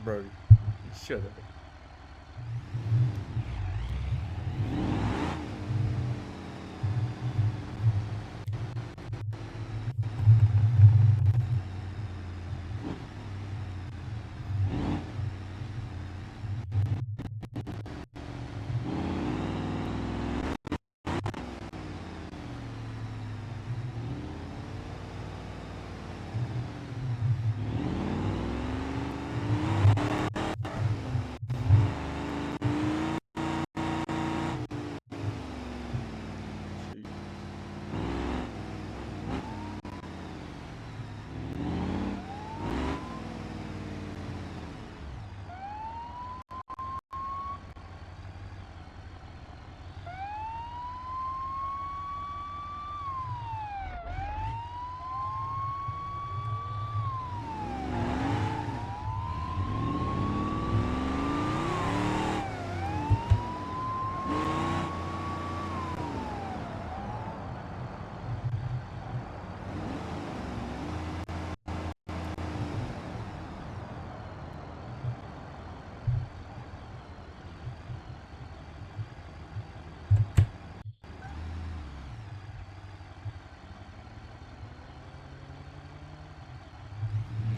Brody, shut up. Shoot.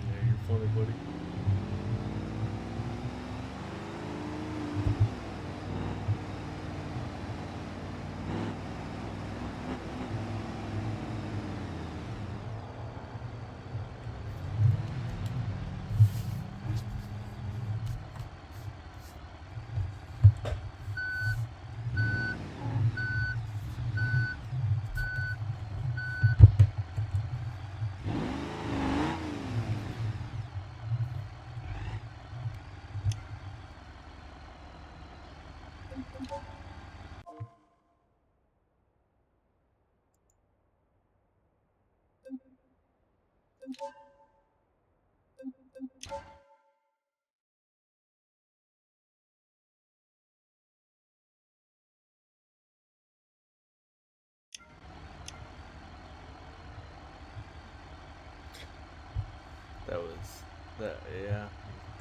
Yeah, you're funny, buddy. That was that. Yeah,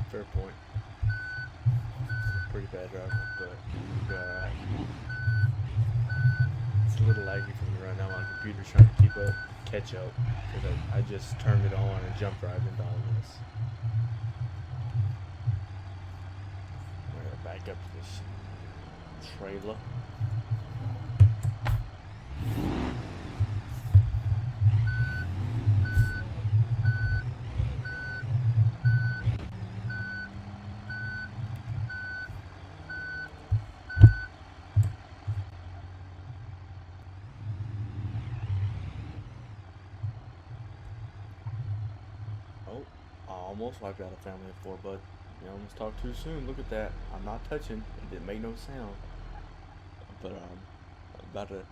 fair point. I'm a pretty bad driver, but you'll be all right. It's a little laggy for me right now. My computer's trying to keep up, catch up, because I just turned it on and jumped right into all this. We're gonna back up to this trailer. Oh, I almost wiped out a family of four, bud. You almost talked too soon. Look at that. I'm not touching. It didn't make no sound. But I'm about to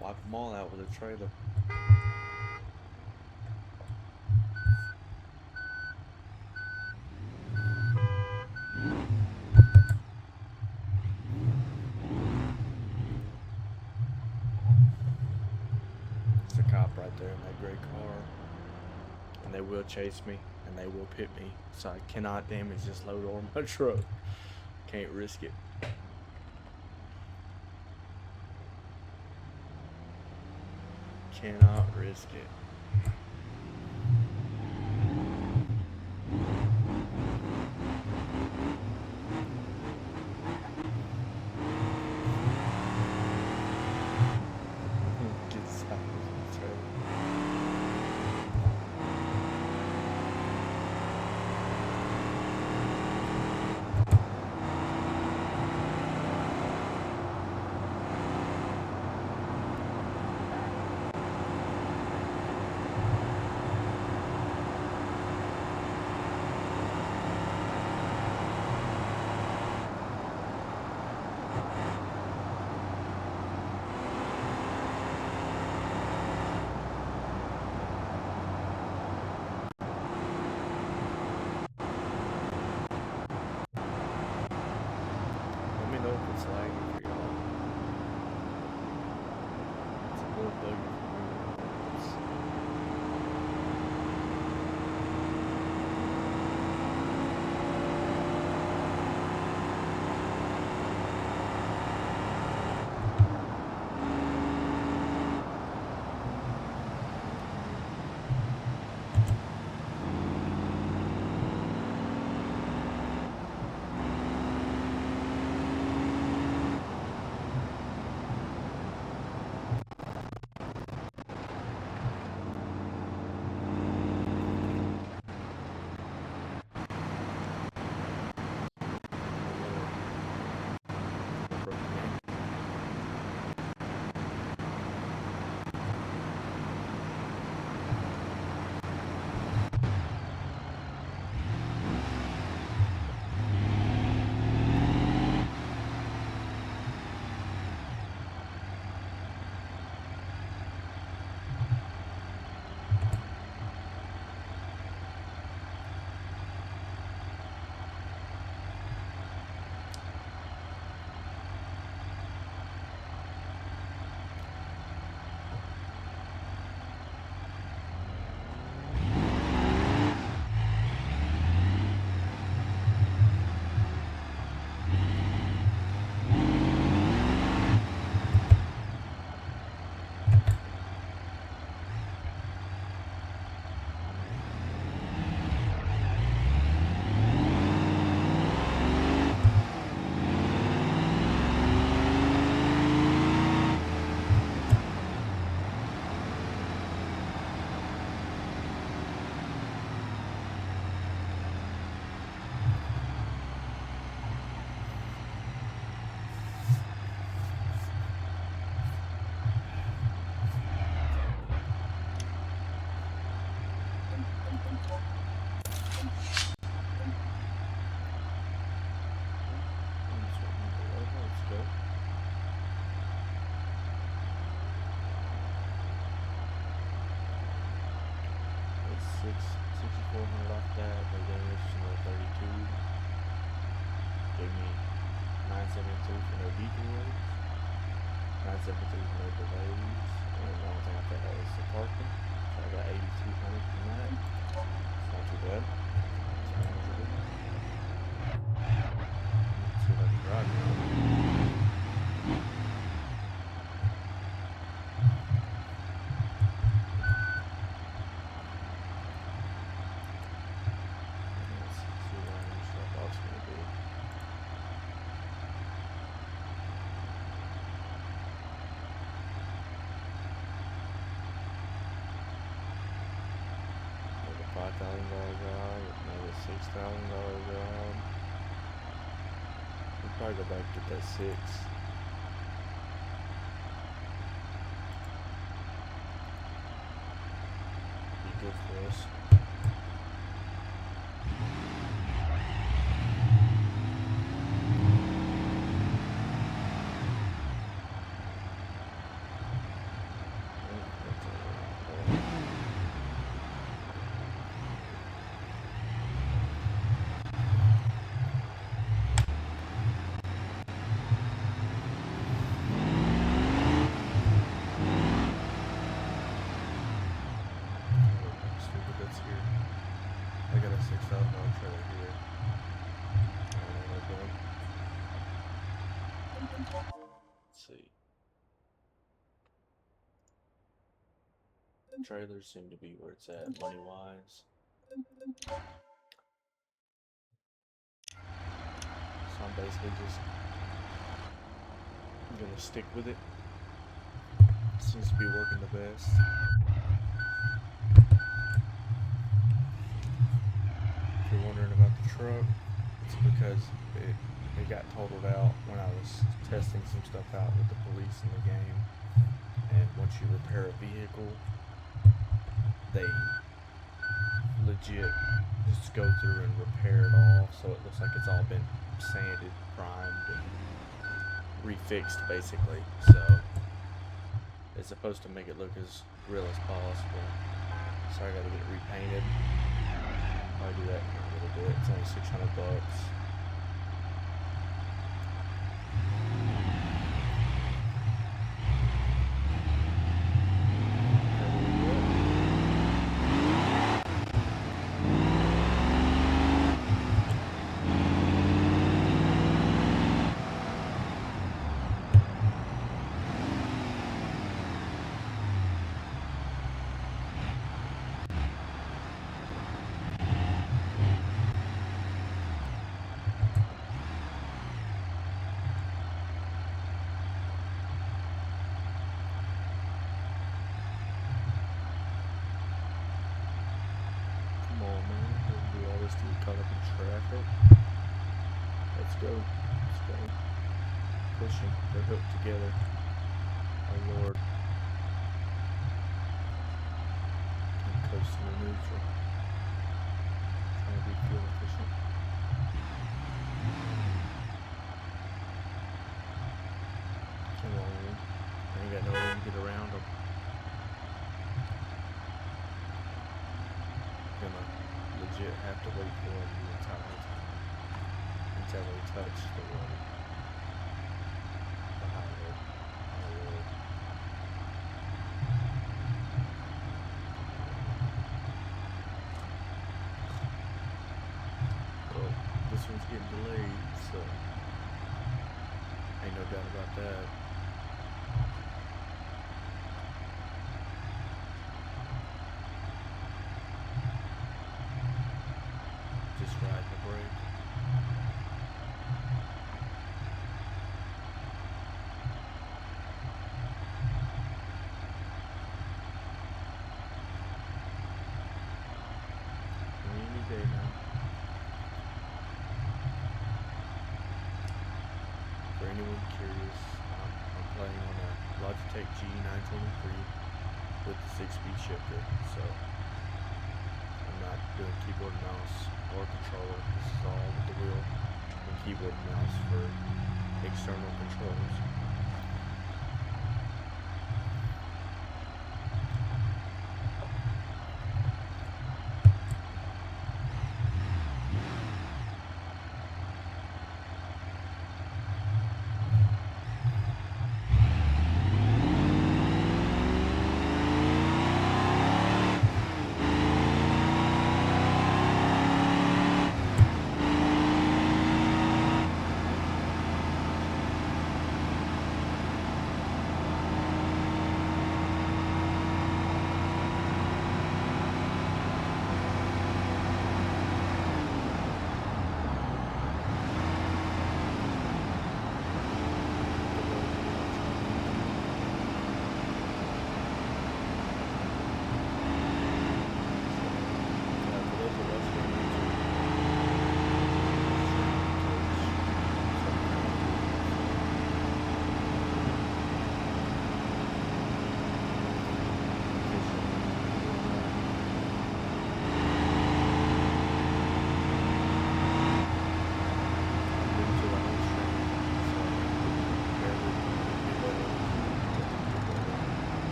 wipe them all out with a trailer. It's a cop right there in that gray car. And they will chase me. And they will pit me. So I cannot damage this load or my truck. Can't risk it. Cannot risk it. Get south of the trailer. Let me know if it's lagging for y'all. It's a little buggy for me. 6,400 off that. No damage, another 32. Gave me 973 for no detours. 973 for no delays. And the only thing I paid out is the parking. So I got 8,200 from that. It's not too bad. It's manageable. Let's see if I can drive now. $5,000 job, another $6,000 job. We'll probably go back and get that 6. Be good for us. I got a $6,000 trailer here. I don't know what I'm doing. Let's see. Trailers seem to be where it's at, money wise. So I'm basically just gonna stick with it. Seems to be working the best. If you're wondering about the truck, it's because it got totaled out when I was testing some stuff out with the police in the game. And once you repair a vehicle, they legit just go through and repair it all, so it looks like it's all been sanded, primed, and refixed basically. So it's supposed to make it look as real as possible. So I gotta get it repainted. I'll do that in a little bit. It's only $600. Caught up in traffic. Let's go. Let's go. Pushing. They're hooked together. Oh Lord. I'm coasting to neutral. Trying to be fuel efficient. Come on. I ain't got no room to get around them. Legit have to wait for them the entire time until they touch the road, the highway, our road. Well, this one's getting delayed, so ain't no doubt about that. Just ride the brake. Any day now. For anyone curious, I'm playing on a Logitech G923 with the 6-speed shifter, so I'm not doing keyboard and mouse or controller. This is all with the wheel and keyboard and mouse for external controls.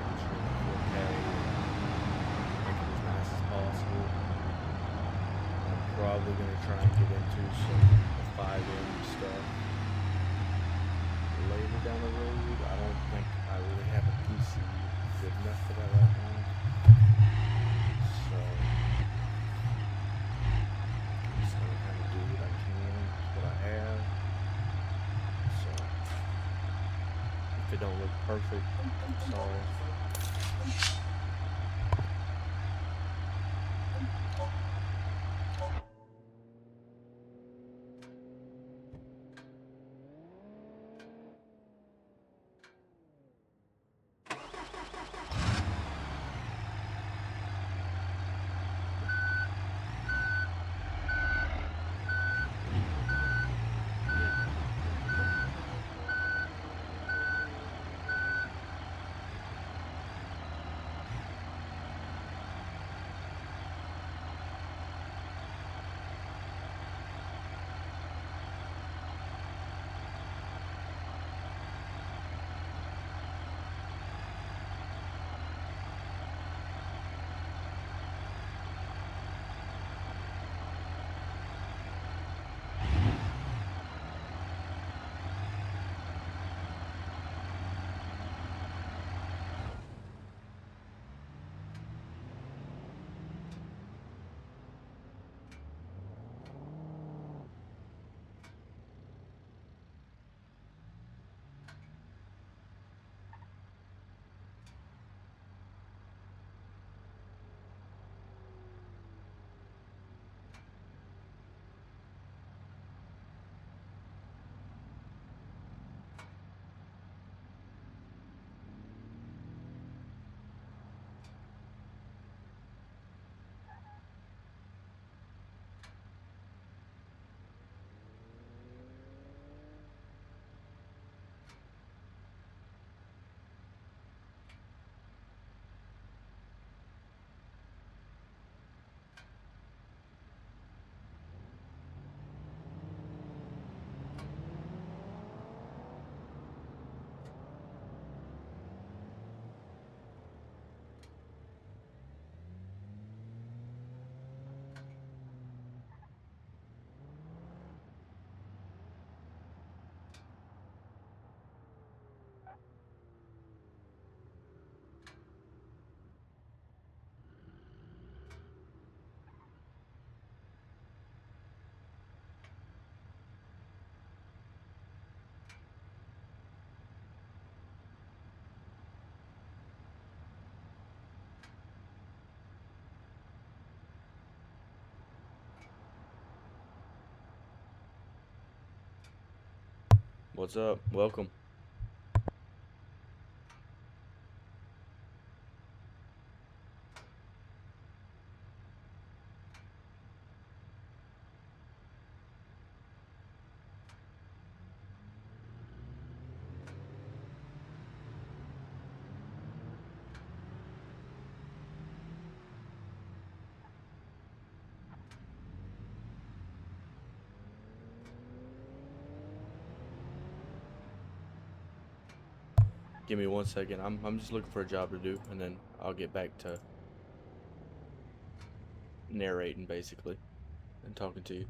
can stream 4K, make it as nice as possible. I'm probably gonna try and get into some 5M stuff later down the road. I don't think I really have a PC good enough for that right now. So I'm just gonna kind of do what I can with what I have. So if it don't look perfect, I'm sorry. What's up? Welcome. Give me 1 second. I'm just looking for a job to do, and then I'll get back to narrating basically and talking to you.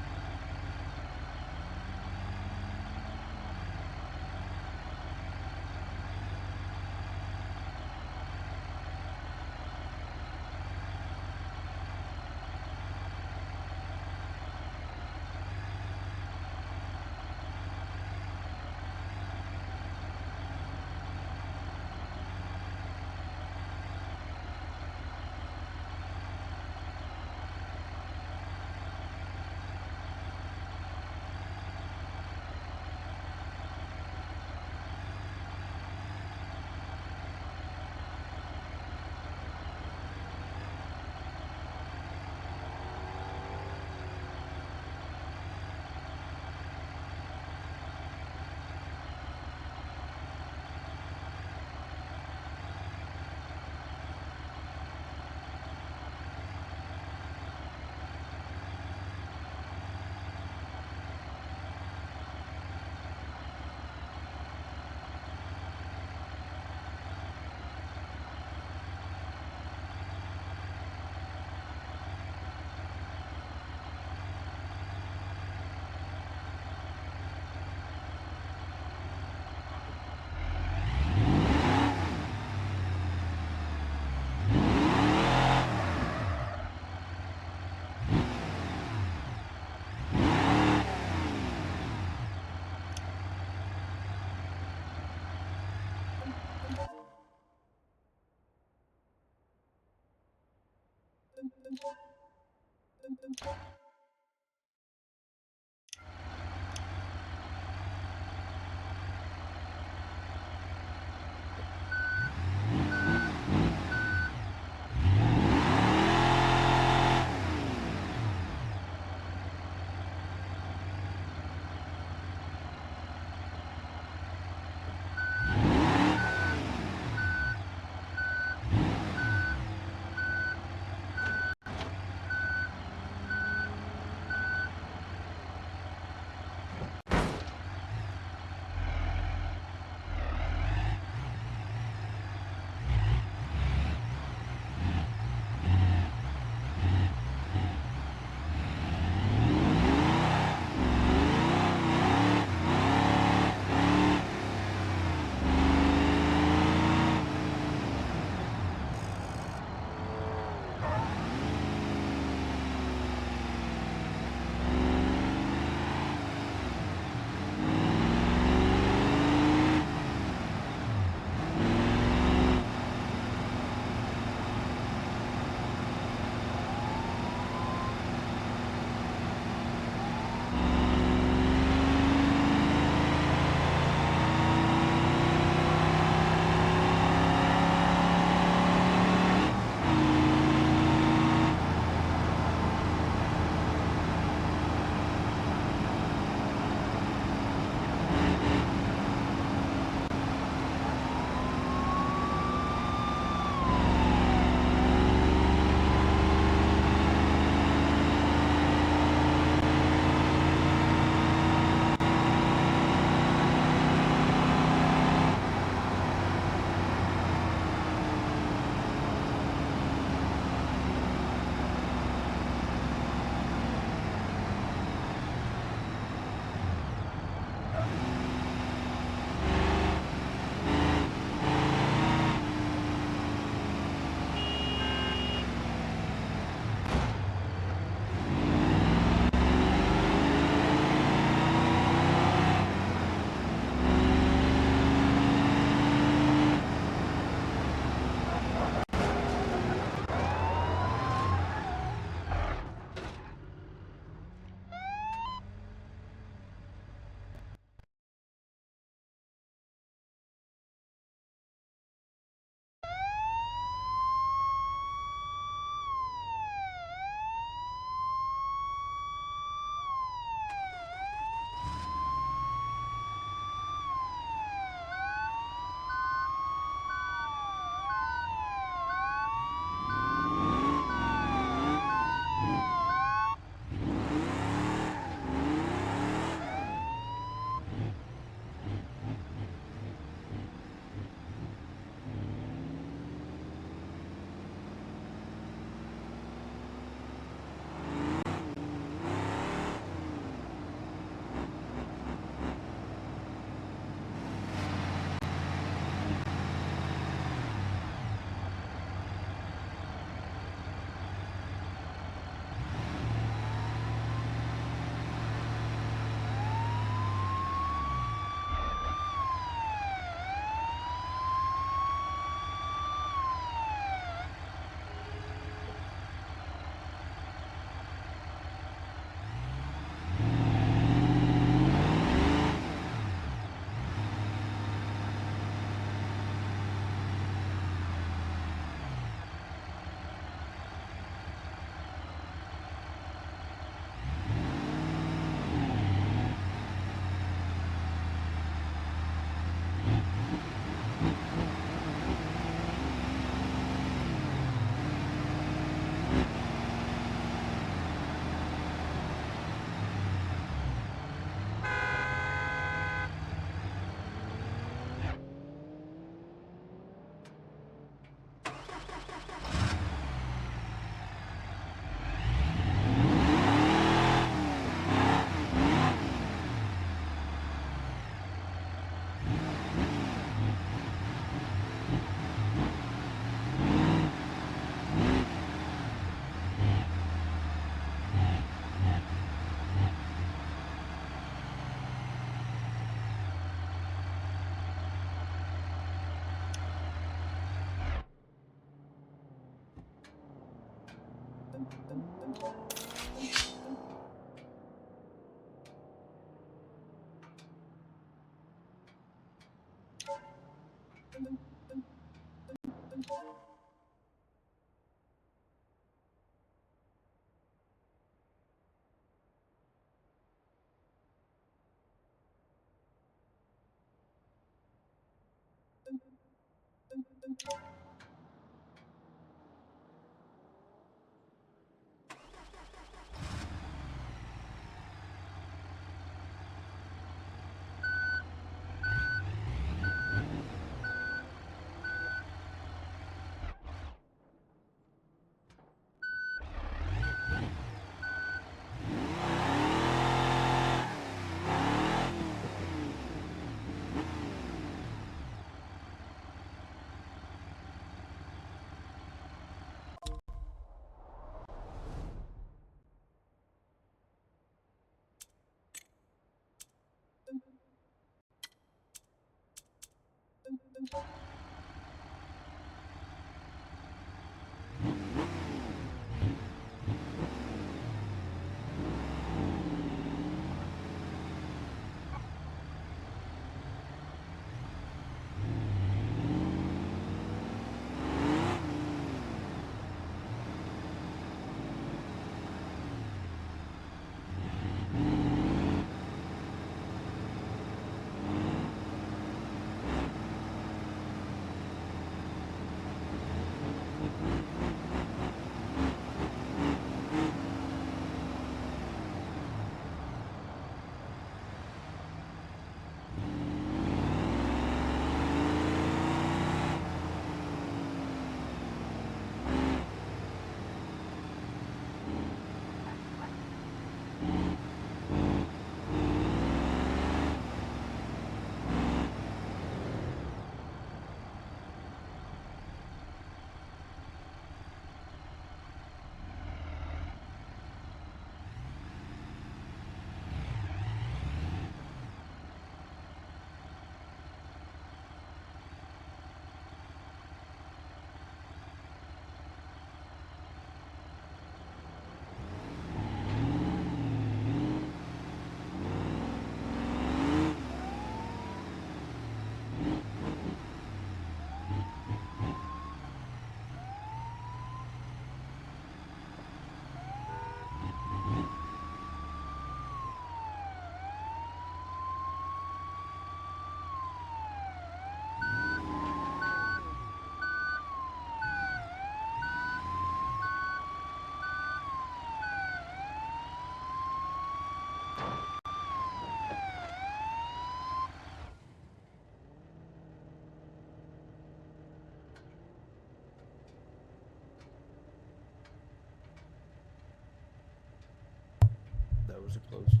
That was a close one.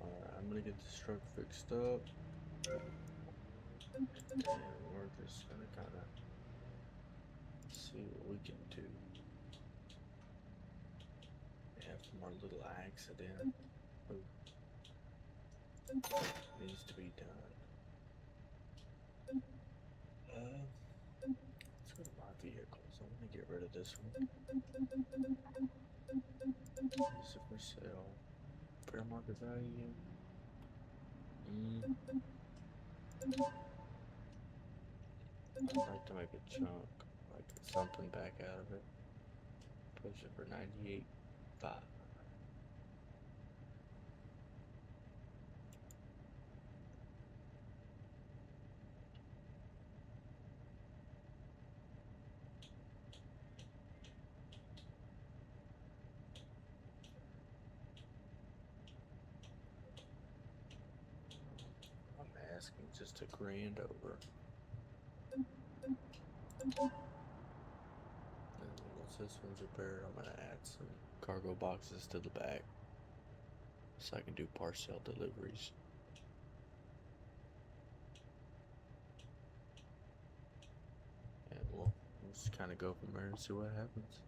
Alright, I'm gonna get this truck fixed up. And we're just gonna kinda see what we can do after our little accident. Ooh, needs to be done. Let's go to my vehicles. I'm gonna get rid of this one. Is it for sale? Fair market value? I'd like to make a chunk, like something back out of it. Push it for 98.5. I'm asking just a grand over. And once this one's repaired, I'm gonna add some cargo boxes to the back so I can do parcel deliveries. And we'll just kind of go from there and see what happens.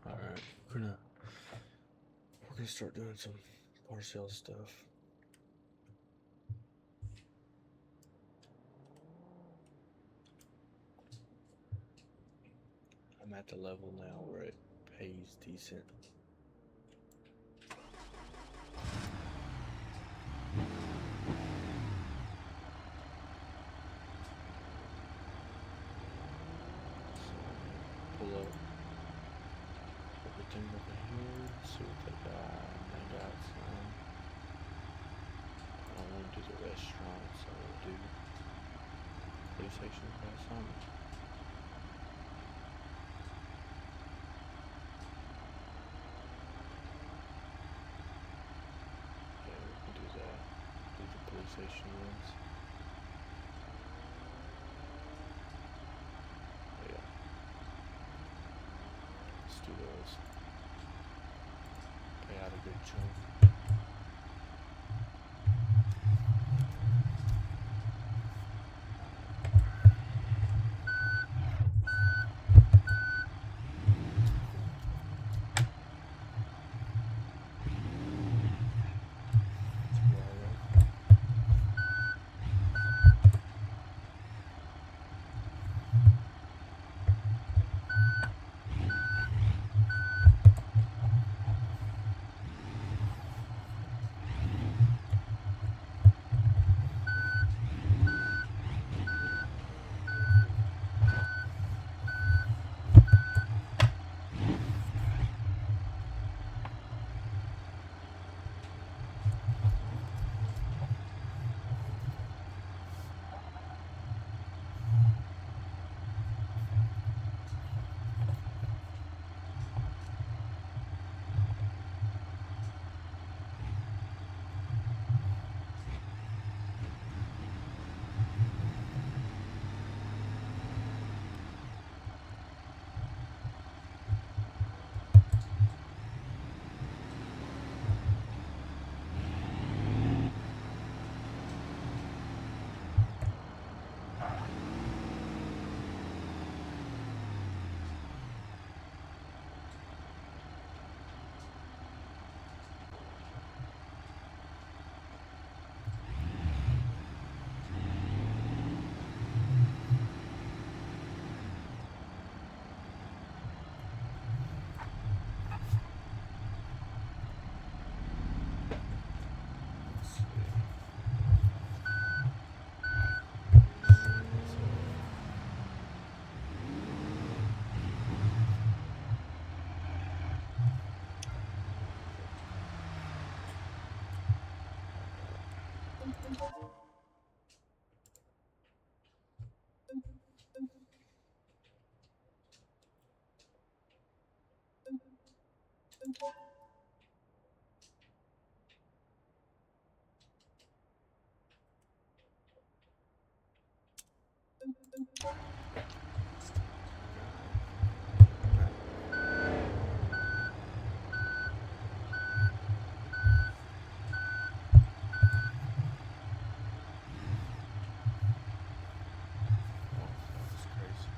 Alright, we're gonna start doing some Parcel stuff. I'm at the level now where it pays decent. Pull up everything over here, see what they got. They got some. I don't want to do the restaurant, so we'll do PlayStation got some. Yeah, we can do that. Do the PlayStation ones. Yeah. Let's do those. Pay out a good chunk. That's crazy.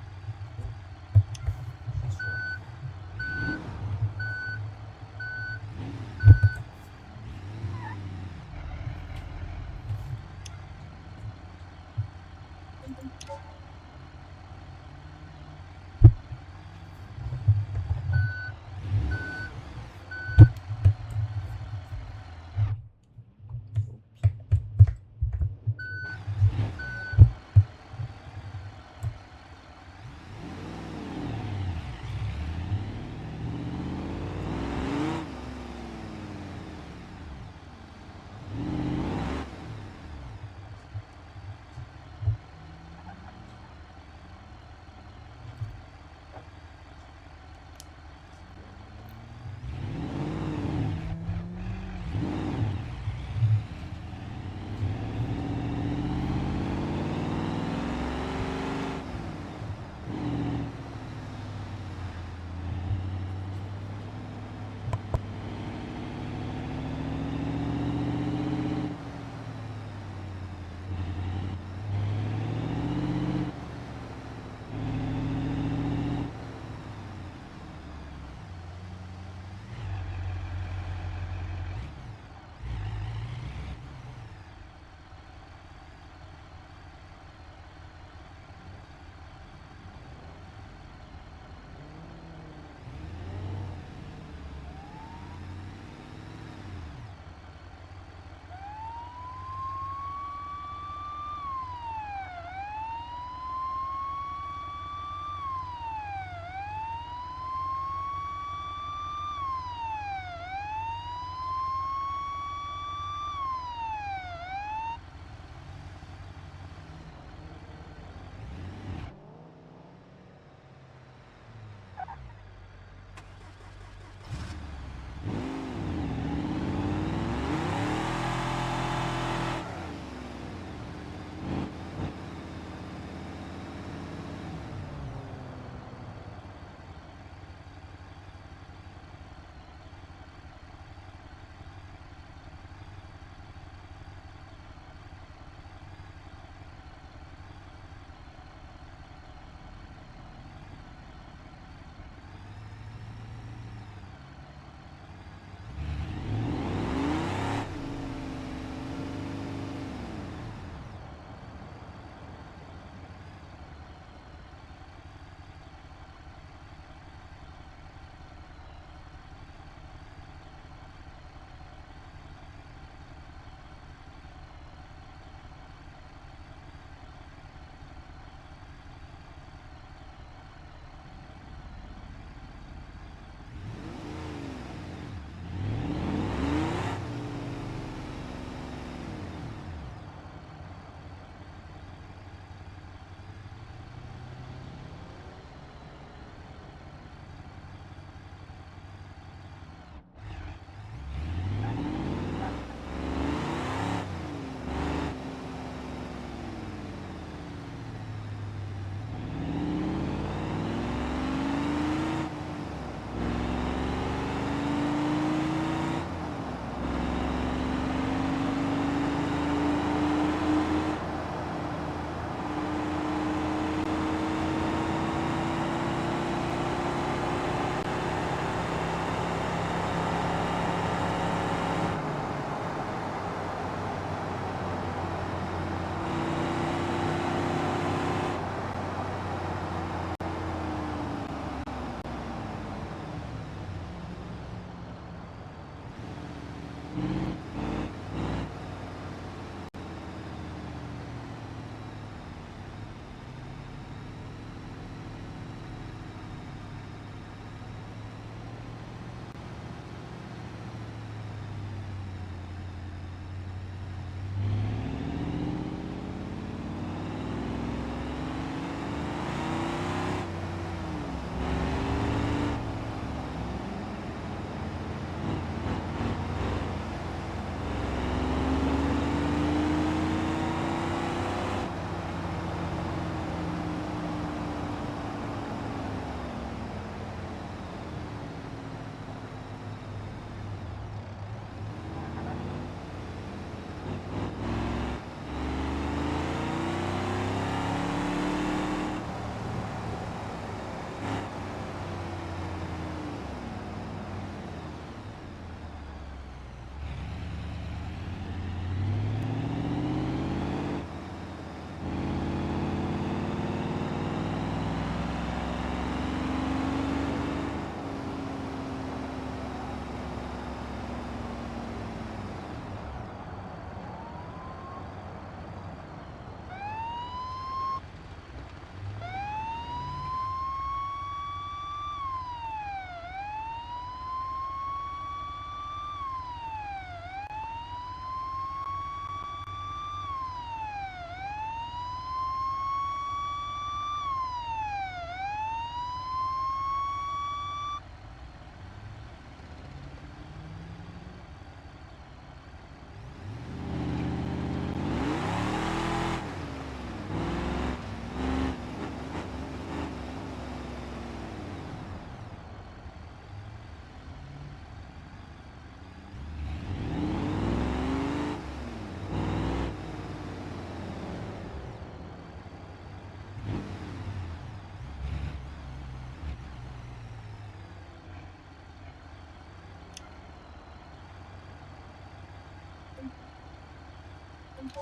I'm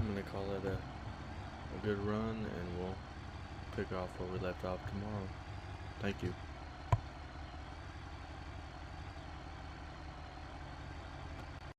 gonna call it a good run, and we'll pick off where we left off tomorrow. Thank you.